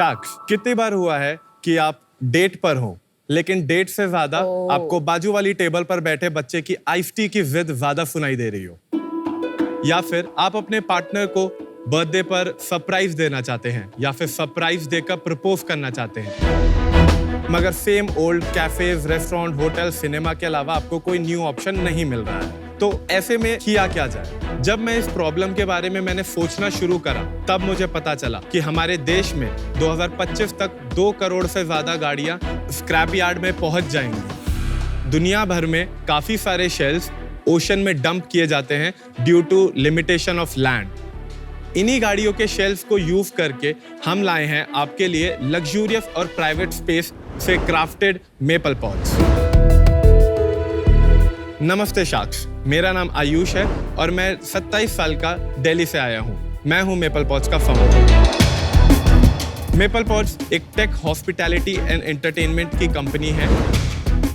Sacks, कितनी बार हुआ है कि आप डेट पर हो लेकिन डेट से ज्यादा आपको बाजू वाली टेबल पर बैठे बच्चे की आइस टी की जिद ज्यादा सुनाई दे रही हो, या फिर आप अपने पार्टनर को बर्थडे पर सरप्राइज देना चाहते हैं या फिर सरप्राइज देकर प्रपोज करना चाहते हैं, मगर same old cafes, restaurant, hotel, cinema के अलावा आपको कोई न्यू ऑप्शन नहीं मिल रहा है। तो ऐसे में किया क्या जाए? जब मैं इस प्रॉब्लम के बारे में मैंने सोचना शुरू करा, तब मुझे पता चला कि हमारे देश में 2025 तक 2 करोड़ से ज्यादा गाड़ियां स्क्रैप यार्ड में पहुंच जाएंगी। दुनिया भर में काफी सारे शेल्स ओशन में डंप किए जाते हैं due to limitation of land. इन्हीं गाड़ियों के शेल्फ को यूज करके हम लाए हैं आपके लिए लग्जूरियस और प्राइवेट स्पेस से क्राफ्टेड मेपल पॉड्स। नमस्ते शाक्स, मेरा नाम आयुष है और मैं 27 साल का दिल्ली से आया हूँ। मैं हूँ मेपल पॉड्स का फाउंडर। मेपल पॉड्स एक टेक, हॉस्पिटैलिटी एंड एंटरटेनमेंट की कंपनी है।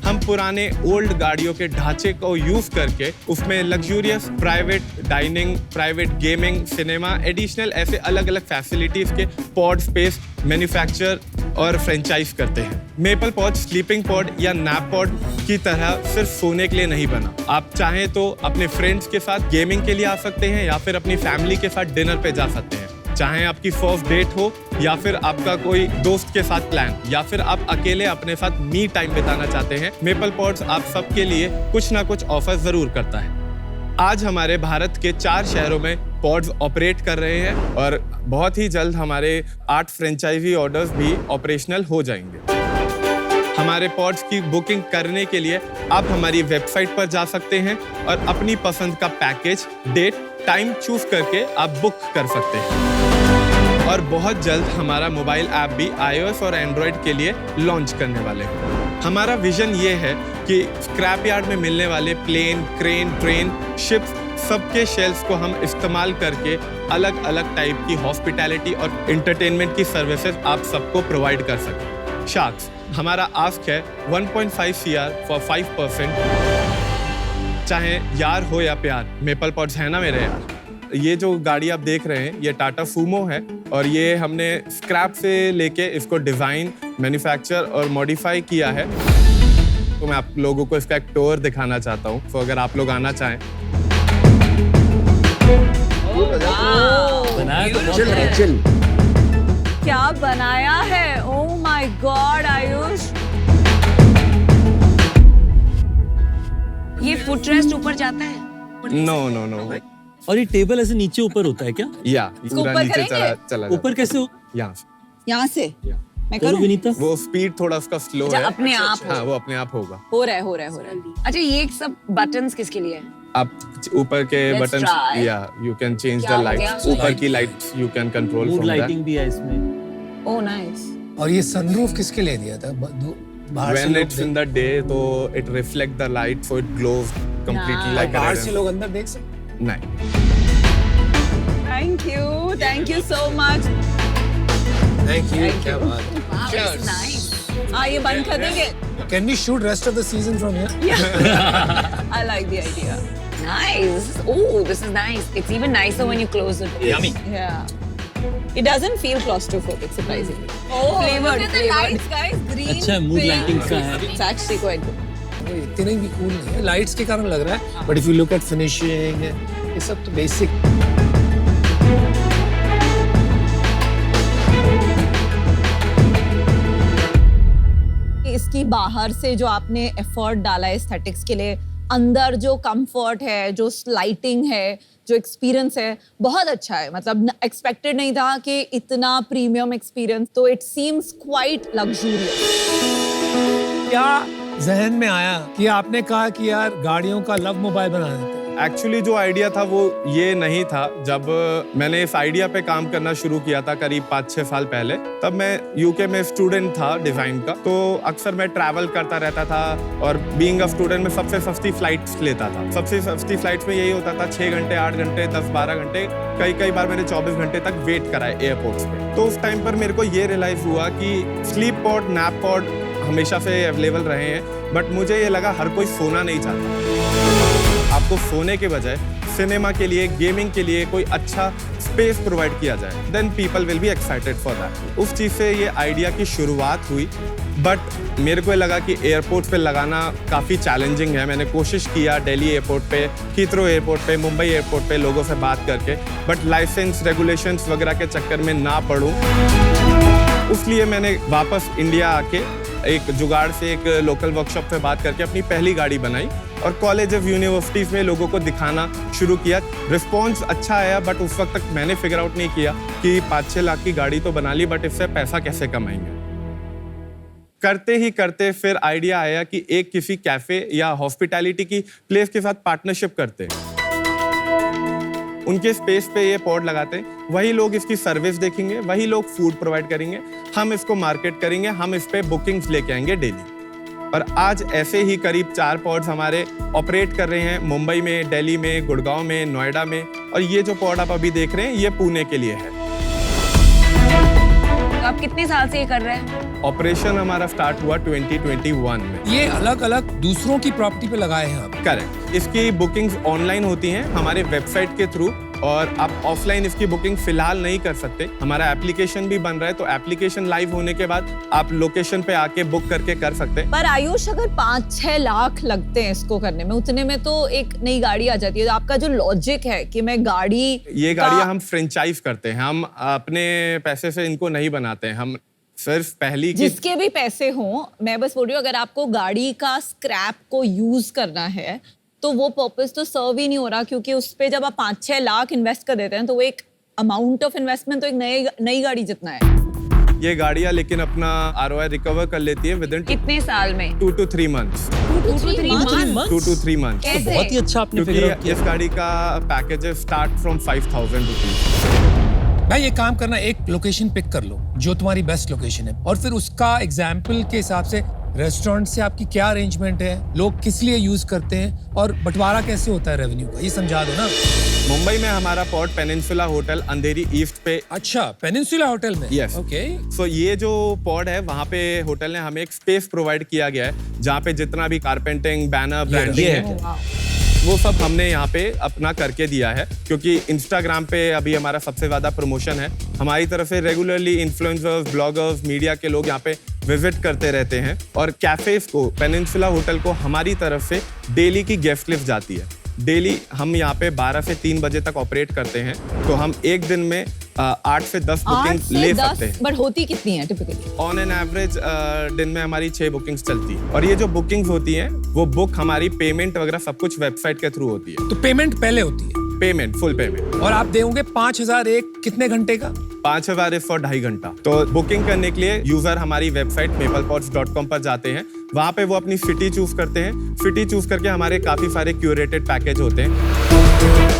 हम पुराने ओल्ड गाड़ियों के ढांचे को यूज करके उसमें luxurious private dining, private gaming, cinema, additional ऐसे अलग अलग फैसिलिटीज के पॉड स्पेस मैन्युफैक्चर और फ्रेंचाइज करते हैं। मेपल पॉड स्लीपिंग पॉड या नैप पॉड की तरह सिर्फ सोने के लिए नहीं बना। आप चाहें तो अपने फ्रेंड्स के साथ गेमिंग के लिए आ सकते हैं या फिर अपनी फैमिली के साथ डिनर पे जा सकते हैं। चाहे आपकी फर्स्ट डेट हो या फिर आपका कोई दोस्त के साथ प्लान, या फिर आप अकेले अपने साथ मी टाइम बिताना चाहते हैं, मेपल पॉड्स आप सबके लिए कुछ ना कुछ ऑफर जरूर करता है। आज हमारे भारत के 4 शहरों में पॉड्स ऑपरेट कर रहे हैं और बहुत ही जल्द हमारे 8 फ्रेंचाइजी ऑर्डर्स भी ऑपरेशनल हो जाएंगे। हमारे पॉड्स की बुकिंग करने के लिए आप हमारी वेबसाइट पर जा सकते हैं और अपनी पसंद का पैकेज, डेट, टाइम चूज करके आप बुक कर सकते हैं। और बहुत जल्द हमारा मोबाइल ऐप भी iOS और एंड्रॉइड के लिए लॉन्च करने वाले हैं। हमारा विजन ये है कि स्क्रैप यार्ड में मिलने वाले प्लेन, क्रेन, ट्रेन, शिप्स, सबके शेल्स को हम इस्तेमाल करके अलग अलग टाइप की हॉस्पिटैलिटी और एंटरटेनमेंट की सर्विसेज आप सबको प्रोवाइड कर सकें। शाक्स, हमारा आस्क है 1.5 CR फॉर 5%। चाहे यार हो या प्यार, मेपल पॉड्स है ना मेरे यार। ये जो गाड़ी आप देख रहे हैं ये टाटा सूमो है और ये हमने स्क्रैप से लेके इसको डिज़ाइन, मैन्युफैक्चर और मॉडिफाई किया है। तो मैं आप लोगों को इसका एक टूर दिखाना चाहता हूँ, तो अगर आप लोग आना चाहें। चिल। क्या बनाया है? ओह माय गॉड आयुष, ये फुटरेस्ट ऊपर जाता है? नो। और ये टेबल ऐसे नीचे ऊपर होता है क्या? या पूरा नीचे चला ऊपर कैसे हो? यहाँ से मैं करूँ करूँ? विनीता? वो स्पीड थोड़ा उसका स्लो है। अपने आप हाँ, वो अपने आप होगा। हो रहा है। अच्छा, ये सब बटन्स किसके लिए है? आप ऊपर के Let's बटन, try. या यू कैन चेंज क्या द हो लाइट। गया? ऊपर की light you can control mood from lighting भी है इसमें। Oh nice. और ये सनरूफ किसके लिए दिया था? बाहर से When लोग it's in the day, तो it reflect the light, so it glows completely like a बाहर red. से लोग अंदर देख सकते? नहीं। Thank you so much. Thank you. क्या बात है। नाइस। हाँ, ये बंद कर देंगे? Can we shoot rest of the season from here? I like the idea. Nice. Oh, this is nice. It's even nicer when you close it. Yummy. Yeah. It doesn't feel claustrophobic, surprisingly. Oh, Look at the lights, guys. Green, अच्छा, mood pink. Lighting का है। It's actually quite good. वो इतने भी cool नहीं है, lights के कारण लग रहा है। But if you look at finishing, ये सब तो बेसिक। इसकी बाहर से जो आपने एफर्ट डाला है एस्थेटिक्स के लिए, अंदर जो कंफर्ट है, जो लाइटिंग है, जो एक्सपीरियंस है, बहुत अच्छा है। मतलब एक्सपेक्टेड नहीं था कि इतना प्रीमियम एक्सपीरियंस। तो इट सीम्स क्वाइट लग्जूरियस। क्या जहन में आया कि आपने कहा कि यार गाड़ियों का लव मोबाइल बना देते हैं? एक्चुअली जो आइडिया था वो ये नहीं था। जब मैंने इस आइडिया पे काम करना शुरू किया था करीब 5-6 साल पहले, तब मैं यूके में स्टूडेंट था डिजाइन का। तो अक्सर मैं ट्रैवल करता रहता था और बीइंग अ स्टूडेंट में सबसे सस्ती फ्लाइट्स लेता था। सबसे सस्ती फ्लाइट्स में यही होता था 6 घंटे, 8 घंटे, 10-12 घंटे, कई बार मैंने 24 घंटे तक वेट करा है एयरपोर्ट्स पे। तो उस टाइम पर मेरे को ये रियलाइज हुआ कि स्लीप पॉड, नैप पॉड हमेशा से अवेलेबल रहे हैं, बट मुझे ये लगा हर कोई सोना नहीं चाहता। आपको सोने के बजाय सिनेमा के लिए, गेमिंग के लिए कोई अच्छा स्पेस प्रोवाइड किया जाए, then people will be excited for that. उस चीज़ से ये आइडिया की शुरुआत हुई, बट मेरे को लगा कि एयरपोर्ट पे लगाना काफ़ी चैलेंजिंग है। मैंने कोशिश किया दिल्ली एयरपोर्ट पे, हीथ्रो एयरपोर्ट पे, मुंबई एयरपोर्ट पे लोगों से बात करके, बट लाइसेंस रेगुलेशंस वगैरह के चक्कर में ना पड़ूं, इसलिए मैंने वापस इंडिया आके एक जुगाड़ से एक लोकल वर्कशॉप पे बात करके अपनी पहली गाड़ी बनाई और कॉलेज ऑफ यूनिवर्सिटीज़ में लोगों को दिखाना शुरू किया। रिस्पॉन्स अच्छा आया, बट उस वक्त तक मैंने फिगर आउट नहीं किया कि 5-6 लाख की गाड़ी तो बना ली, बट इससे पैसा कैसे कमाएंगे। करते ही करते फिर आइडिया आया कि एक किसी कैफ़े या हॉस्पिटैलिटी की प्लेस के साथ पार्टनरशिप करते हैं, उनके स्पेस पे ये पॉड लगाते हैं, वही लोग इसकी सर्विस देखेंगे, वही लोग फूड प्रोवाइड करेंगे, हम इसको मार्केट करेंगे, हम इस पे बुकिंग्स लेके आएंगे डेली। और आज ऐसे ही करीब 4 पॉड्स हमारे ऑपरेट कर रहे हैं मुंबई में, दिल्ली में, गुड़गांव में, नोएडा में, और ये जो पॉड आप अभी देख रहे हैं ये पुणे के लिए है। तो आप कितने साल से ये कर रहे हैं? ऑपरेशन हमारा स्टार्ट हुआ 2021 में। ये अलग अलग दूसरों की प्रॉपर्टी पे लगाए हैं आप? करेक्ट। इसकी बुकिंग्स ऑनलाइन होती हैं हमारे वेबसाइट के थ्रू, और आप ऑफलाइन इसकी बुकिंग फिलहाल नहीं कर सकते। हमारा एप्लीकेशन भी बन रहा है, तो एप्लीकेशन लाइव होने के बाद आप लोकेशन पे आके बुक करके कर सकते हैं। पर आयुष, अगर 5-6 लाख लगते हैं इसको करने में, उतने में तो एक नई गाड़ी आ जाती है। तो आपका जो लॉजिक है कि मैं गाड़ी, ये गाड़ियां हम फ्रेंचाइज करते हैं, हम अपने पैसे से इनको नहीं बनाते हैं, हम सिर्फ पहली की जिसके भी पैसे हों। मैं बस बोल रही हूँ, अगर आपको गाड़ी का स्क्रैप को यूज करना है तो वो पर्पस तो सर्व ही नहीं हो रहा, क्योंकि उस पे जब आप 5-6 लाख इन्वेस्ट कर देते हैं तो वो एक अमाउंट ऑफ इन्वेस्टमेंट तो एक नई गाड़ी जितना है। ये गाड़ियां लेकिन अपना ROI रिकवर कर लेती है विद इन कितने साल में? 2 to 3 months। 2 to 3 months? 2 to 3 months। कैसे? बहुत ही अच्छा आपने फिगर आउट क्योंकि किया। इस गाड़ी का पैकेज स्टार्ट फ्रॉम 5,000 रुपीज। भाई, ये काम करना, एक लोकेशन पिक कर लो जो तुम्हारी बेस्ट लोकेशन है, और फिर उसका एग्जाम्पल के हिसाब से रेस्टोरेंट से आपकी क्या अरेंजमेंट है, लोग किस लिए यूज करते हैं, और बंटवारा कैसे होता है रेवेन्यू का, ये समझा दो ना। मुंबई में हमारा पॉड पेनिनसुला होटल अंधेरी ईस्ट पे। अच्छा, पेनिनसुला होटल में? Yes। ओके। सो ये जो पॉड है, वहाँ पे होटल ने हमें एक स्पेस प्रोवाइड किया गया है जहाँ पे जितना भी कारपेंटिंग, बैनर, ब्रांडिंग है, वो सब हमने यहाँ पे अपना करके दिया है। क्योंकि इंस्टाग्राम पे अभी हमारा सबसे ज़्यादा प्रमोशन है, हमारी तरफ से रेगुलरली इन्फ्लुएंसर्स, ब्लॉगर्स, मीडिया के लोग यहाँ पे विजिट करते रहते हैं, और कैफेज को, पेनिनसुला होटल को हमारी तरफ से डेली की गेस्ट लिस्ट जाती है। डेली हम यहाँ पे 12 से 3 बजे तक ऑपरेट करते हैं, तो हम एक दिन में 8 से 10 बुकिंग ले सकते हैं। बट होती कितनी है टिपिकली? ऑन एन एवरेज दिन में हमारी 6 बुकिंग्स चलती है, और ये जो बुकिंग्स होती हैं वो बुक हमारी पेमेंट वगैरह सब कुछ वेबसाइट के थ्रू होती है। तो पेमेंट पहले होती है? Payment, full payment. और आप देंगे 5,000 एक कितने घंटे का? 5,000 फॉर 2.5 घंटा। तो बुकिंग करने के लिए यूजर हमारी वेबसाइट maplepods.com पर जाते हैं, वहाँ पे वो अपनी सिटी चूज करते हैं। सिटी चूज करके हमारे काफी सारे क्यूरेटेड पैकेज होते हैं,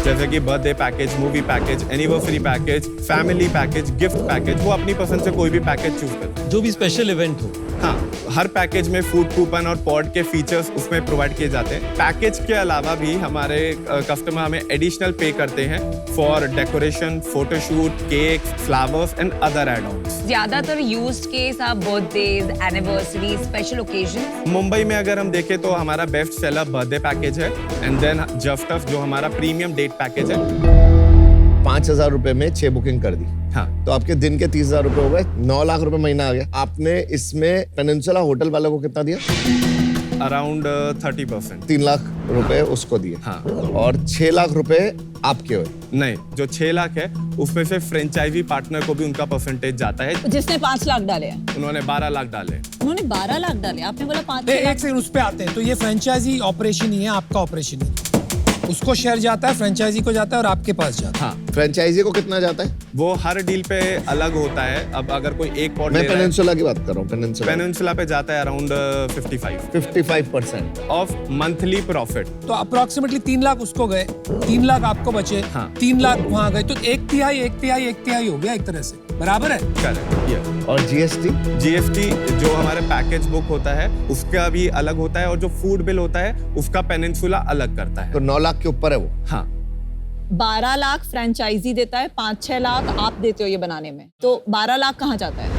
जैसे कि birthday package, movie package, anniversary package, family package, gift package. वो अपनी पसंद से कोई भी पैकेज चूज करते हैं, जो भी स्पेशल इवेंट हो। हाँ, हर पैकेज में फूड कूपन और पॉड के फीचर्स उसमें प्रोवाइड किए जाते हैं। पैकेज के अलावा भी हमारे कस्टमर हमें एडिशनल पे करते हैं for decoration, photoshoot, cake, flowers and other add ons. ज्यादातर यूज्ड केस आप birthdays, anniversary, special occasion. Mumbai में अगर हम देखें तो हमारा बेस्ट सेलर बर्थडे पैकेज है, एंड देन जस्टफ जो हमारा प्रीमियम डेट पैकेज है। 5,000 रुपए में 6 बुकिंग कर दी, हाँ, तो आपके दिन के 30,000 रुपए हो गए, 9 लाख रुपए महीना आ गया। आपने इसमें पेनिनसुला होटल वालों को कितना दिया? अराउंड 30%। 3 लाख रुपए उसको दिए, हाँ। और 6 लाख रुपए आपके हुए। नहीं, जो 6 लाख है उसमें से फ्रेंचाइजी पार्टनर को भी उनका परसेंटेज जाता है। जिसने 5 लाख डाले हैं, उन्होंने 12 लाख डाले। उन्होंने 12 लाख डाले, आपने बोला 5 एक लाख। सेकंड, उस पे आते हैं। तो ये फ्रेंचाइजी ऑपरेशन ही है, आपका ऑपरेशन ही। उसको शेयर जाता है, फ्रेंचाइजी को जाता है, और आपके पास जाता है। हाँ, फ्रेंचाइजी को कितना जाता है? वो हर डील पे अलग होता है। अब अगर कोई एक पॉड मैं ले रहा है, पेनिनसुला की बात कर रहा हूँ। पेनिनसुला पे जाता है अराउंड 55% ऑफ मंथली प्रॉफिट। तो अप्रोक्सीमेटली 3 लाख उसको गए, 3 लाख आपको बचे, हाँ। 3 लाख वहां गए, तो 1/3 हो गया एक तरह से, बराबर है? Correct, yes. और GST जो हमारे पैकेज बुक होता है उसका भी अलग होता है, और जो फूड बिल होता है उसका पेनिनसुला अलग करता है। तो 9 लाख के ऊपर है वो। हाँ, 12 लाख फ्रेंचाइजी देता है, 5-6 लाख आप देते हो ये बनाने में, तो 12 लाख कहाँ जाता है?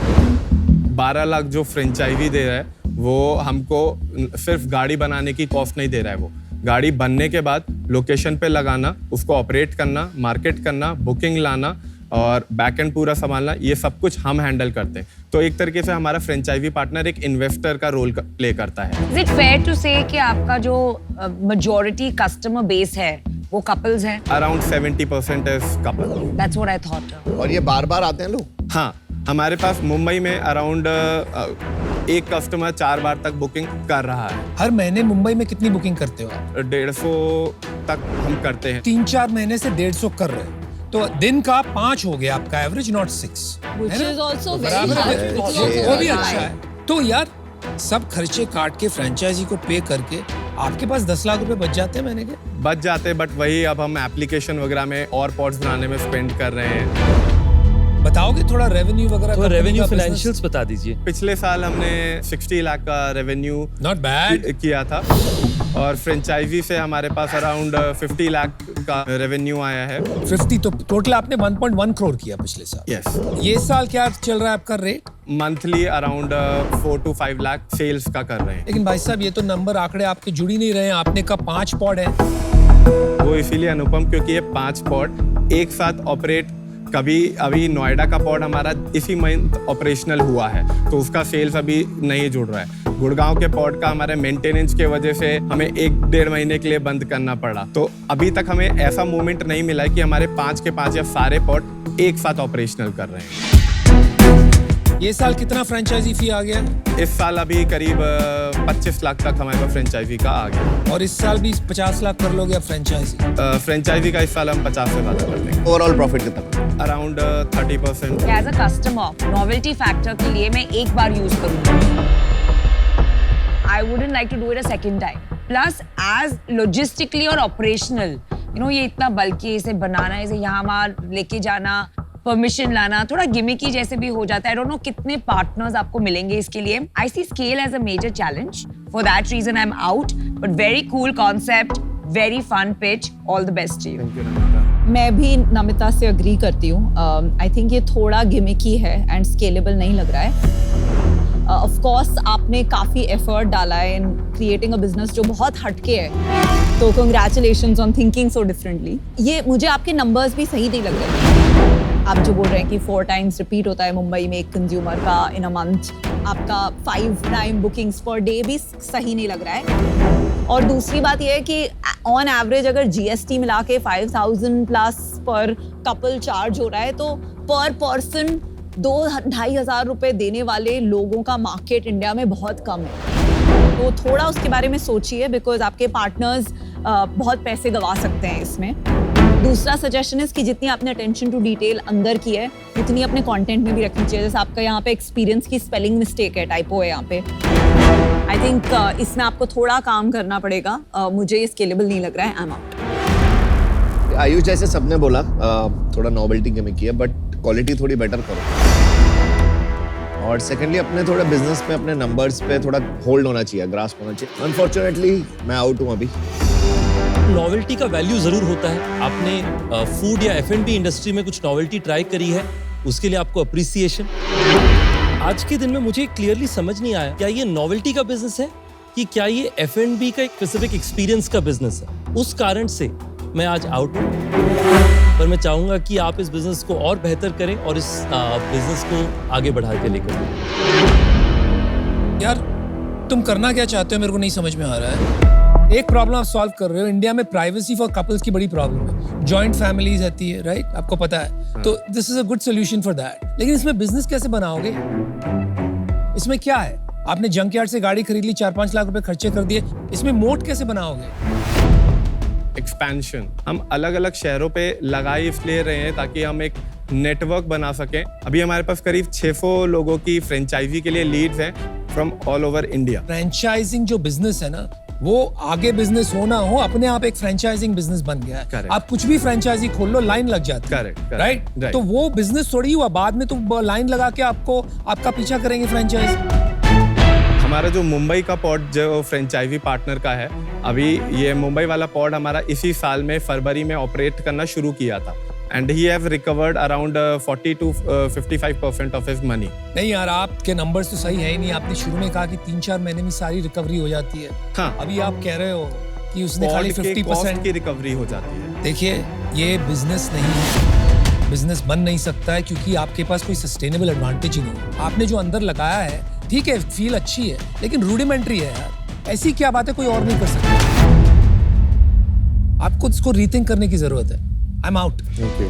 12 लाख जो फ्रेंचाइजी दे रहा है वो हमको सिर्फ गाड़ी बनाने की कॉस्ट नहीं दे रहा है, गाड़ी बनने के बाद लोकेशन पे लगाना, उसको ऑपरेट करना, मार्केट करना, बुकिंग लाना और बैक एंड पूरा संभालना, ये सब कुछ हम हैंडल करते हैं। तो एक तरीके से हमारा फ्रेंचाइजी पार्टनर एक इन्वेस्टर का रोल प्ले करता है। Is it fair to say कि आपका जो majority customer base है वो couples हैं? Around 70% is couple. That's what I thought. और ये बार बार आते हैं लोग? हाँ, हमारे पास मुंबई में अराउंड एक कस्टमर 4 बार तक बुकिंग कर रहा है। हर महीने मुंबई में कितनी बुकिंग करते हो आप? 150 तक हम करते हैं। 3-4 महीने से 150 कर रहे हो, तो दिन का 5 हो गया आपका average, not 6, Which is also very बराबर high. है, Which is also वो भी very अच्छा high. है। तो यार सब खर्चे काट के फ्रेंचाइजी को पे करके आपके पास 10 लाख रुपए बच जाते हैं महीने के। बच जाते, बट वही अब हम एप्लीकेशन वगैरह में और पॉड्स बनाने में स्पेंड कर रहे हैं। बताओगे थोड़ा रेवेन्यू वगैरह? तो रेवेन्यू फाइनेंशियल्स बता दीजिए। पिछले साल हमने 60 लाख का रेवेन्यू नॉट बैड। किया था और फ्रेंचाइजी से हमारे पास अराउंड 50 लाख का रेवेन्यू आया है। 50, तो टोटल आपने 1.1 करोड़ किया पिछले साल। यस, ये साल क्या चल रहा है आपका rate? Monthly around 4 to 5 lakh sales का कर रहे हैं। लेकिन भाई साहब ये तो नंबर आंकड़े आपके जुड़ ही नहीं रहे हैं। आपने कहा 5 पॉड है। वो इसीलिए अनुपम क्योंकि ये 5 पॉड एक साथ ऑपरेट, कभी अभी नोएडा का पॉड हमारा इसी मंथ ऑपरेशनल हुआ है तो उसका सेल्स अभी नहीं जुड़ रहा है। गुड़गांव के पॉड का हमारे मेंटेनेंस के वजह से हमें 1-1.5 महीने के लिए बंद करना पड़ा। तो अभी तक हमें ऐसा मोमेंट नहीं मिला है कि हमारे 5 के 5 या सारे पॉड एक साथ ऑपरेशनल कर रहे हैं। ये साल कितना फ्रेंचाइजी फी आ गया? इस साल अभी करीब 25 लाख तक हमारे पास फ्रेंचाइजी का आ गया। और इस साल भी 50 लाख कर लोगे आप फ्रेंचाइजी? फ्रेंचाइजी का इस साल हम 50 से ज़्यादा कर लेंगे। ओवरऑल प्रॉफिट कितना? Around 30%। As a customer, novelty factor के लिए मैं एक बार यूज करूँगी। I wouldn't like to do it a second time. Plus, as logistically और operational, ये इतना बल्कि इसे बनाना, इसे यहाँ वहाँ लेके जाना, परमिशन लाना थोड़ा गिमिकी जैसे भी हो जाता है। I don't know कितने पार्टनर्स आपको मिलेंगे इसके लिए। I see scale as a major challenge. For that reason, I'm out. But very cool concept, very fun pitch. All the best to you. Thank you, Namita. मैं भी नमिता से अग्री करती हूँ। आई थिंक ये थोड़ा गिमिकी है एंड स्केलेबल नहीं लग रहा है। ऑफ कोर्स आपने काफ़ी एफर्ट डाला है इन क्रिएटिंग अ बिजनेस जो बहुत हटके है, तो congratulations on thinking so differently. ये मुझे आपके नंबर्स भी सही नहीं लग रहे। आप जो बोल रहे हैं कि 4 times रिपीट होता है मुंबई में एक कंज्यूमर का इन अ मंथ, आपका 5 टाइम बुकिंग्स पर डे भी सही नहीं लग रहा है। और दूसरी बात यह है कि ऑन एवरेज अगर जीएसटी मिला के 5000 प्लस पर कपल चार्ज हो रहा है तो पर पर्सन 2-2.5 हज़ार रुपए देने वाले लोगों का मार्केट इंडिया में बहुत कम है। तो थोड़ा उसके बारे में सोचिए, बिकॉज आपके पार्टनर्स बहुत पैसे गंवा सकते हैं इसमें। दूसरा सजेशन है कि जितनी आपने अटेंशन टू डिटेल अंदर की है उतनी अपने कंटेंट में भी रखनी चाहिए। जैसे आपका यहाँ पे एक्सपीरियंस की स्पेलिंग मिस्टेक है, टाइपो है यहाँ पे। आई थिंक इसमें आपको थोड़ा काम करना पड़ेगा। मुझे ये स्केलेबल नहीं लग रहा है। I am out. आयुष जैसे सबने बोला थोड़ा नॉवेल्टी गिमिक की है, बट क्वालिटी थोड़ी बेटर करो। और सेकेंडली अपने थोड़ा बिजनेस पे अपने नंबर्स पे थोड़ा होल्ड होना चाहिए, ग्रास्प होना चाहिए। अनफॉर्चुनेटली मैं आउट हूँ अभी। नॉवेल्टी का वैल्यू जरूर होता है। आपने फूड या F&B इंडस्ट्री में कुछ नॉवेल्टी ट्राई करी है, उसके लिए आपको अप्रिसिएशन। आज के दिन में मुझे क्लियरली समझ नहीं आया क्या ये नॉवेल्टी का बिजनेस है कि क्या ये F&B का एक स्पेसिफिक एक्सपीरियंस का बिजनेस है। उस कारण से मैं आज आउट हूँ, पर मैं चाहूंगा कि आप इस बिजनेस को और बेहतर करें और इस बिजनेस को आगे बढ़ा के लेकर यार तुम करना क्या चाहते हो मेरे को नहीं समझ में आ रहा है। एक प्रॉब्लम आप सॉल्व कर रहे हो। इंडिया में प्राइवेसी फॉर कपल्स की बड़ी प्रॉब्लम है। जॉइंट फैमिलीज रहती है, राइट? आपको पता है। तो this is a good solution for that. लेकिन इसमें बिजनेस कैसे बनाओगे? इसमें क्या है? आपने जंकयार्ड से गाड़ी खरीद ली, 4-5 लाख रुपए खर्चे कर दिए, इसमें मोट कैसे बनाओगे? एक्सपेंशन हम अलग अलग शहरों पे लगाए इसलिए रहे हैं ताकि हम एक नेटवर्क बना सकें। अभी हमारे पास करीब 600 लोगों की फ्रेंचाइजी के लिए लीड्स हैं from all over India. Franchising जो बिजनेस है ना, वो आगे बिजनेस हो ना हो, अपने आप एक फ्रेंचाइजिंग बिजनेस बन गया है। Correct. आप कुछ भी फ्रेंचाइजी खोल लो, लाइन लग जाती है। Correct. राइट? तो वो बिजनेस थोड़ी हुआ, बाद में तो लाइन लगा के आपका पीछा करेंगे फ्रेंचाइज। हमारा जो मुंबई का पॉड जो फ्रेंचाइजी पार्टनर का है, अभी ये मुंबई वाला पॉड हमारा इसी साल में फरवरी में ऑपरेट करना शुरू किया था and he have recovered around 40 to 55% of his money. नहीं यार, आपके नंबर्स तो सही है ही नहीं। आपने शुरू में कहा कि 3-4 महीने में सारी रिकवरी हो जाती है। हाँ। अभी आप कह रहे हो कि उसने खाली Pod के 50% cost की रिकवरी हो जाती है। देखिए ये बिजनेस नहीं है, बिजनेस बन नहीं सकता है क्योंकि आपके पास कोई सस्टेनेबल एडवांटेज ही नहीं है। आपने जो अंदर लगाया है ठीक है, फील अच्छी है, लेकिन रूडिमेंट्री है यार। ऐसी क्या बात है कोई और नहीं कर सकता। आपको इसको रीथिंक करने की जरूरत है। I am out. Thank you.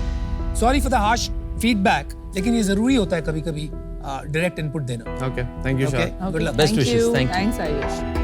Sorry for the harsh feedback, लेकिन ये जरूरी होता है कभी कभी डायरेक्ट इनपुट देना। Okay, thank you Okay? Sir. Good luck. Best wishes. Thank you. Thanks, Ayush.